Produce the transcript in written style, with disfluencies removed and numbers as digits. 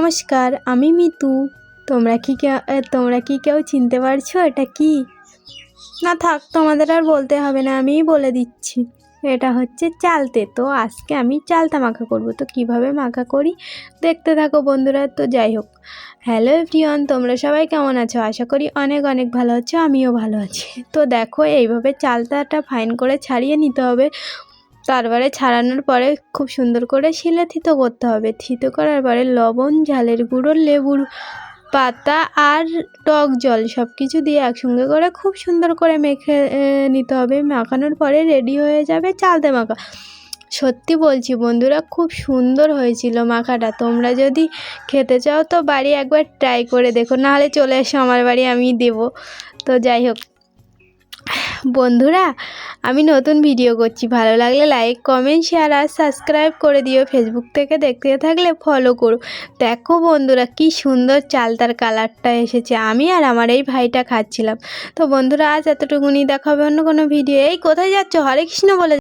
নমস্কার, আমি মিতু। তোমরা কি কেউ চিনতে পারছো এটা কি? না থাক, তোমাদের আর বলতে হবে না, আমিই বলে দিচ্ছি। এটা হচ্ছে চালতে। তো আজকে আমি চালতা মাখা করব। তো কিভাবে মাখা করি দেখতে থাকো বন্ধুরা। তো যাই হোক, হ্যালো এভরিওয়ান, তোমরা সবাই কেমন আছো? আশা করি অনেক অনেক ভালো আছো, আমিও ভালো আছি। তো দেখো, এইভাবে চালতাটা ফাইন করে ছাড়িয়ে নিতে হবে। তারপরে ছাড়ানোর পরে খুব সুন্দর করে শিলে থিতো করতে হবে। থিতো করার পরে লবণ, ঝালের গুঁড়ো, লেবুর পাতা আর টক জল সব কিছু দিয়ে একসঙ্গে করে খুব সুন্দর করে মেখে নিতে হবে। মাখানোর পরে রেডি হয়ে যাবে চালতে মাখা। সত্যি বলছি বন্ধুরা, খুব সুন্দর হয়েছিল মাখাটা। তোমরা যদি খেতে চাও তো বাড়ি একবার ট্রাই করে দেখো, নাহলে চলে এসো আমার বাড়ি, আমি দেবো। তো যাই হোক বন্ধুরা, আমি নতুন ভিডিও করছি, ভালো লাগলে লাইক, কমেন্ট, শেয়ার আর সাবস্ক্রাইব করে দিও। ফেসবুক থেকে দেখতে থাকলে ফলো করো। দেখো বন্ধুরা, কি সুন্দর চালতার কালারটা এসেছে। আমি আর আমার এই ভাইটা খাচ্ছিলাম। তো বন্ধুরা, আজ এতটুকুনি, দেখা হবে অন্য কোনো ভিডিও। এই কোথায় যাচ্ছ? হরে কৃষ্ণ বলে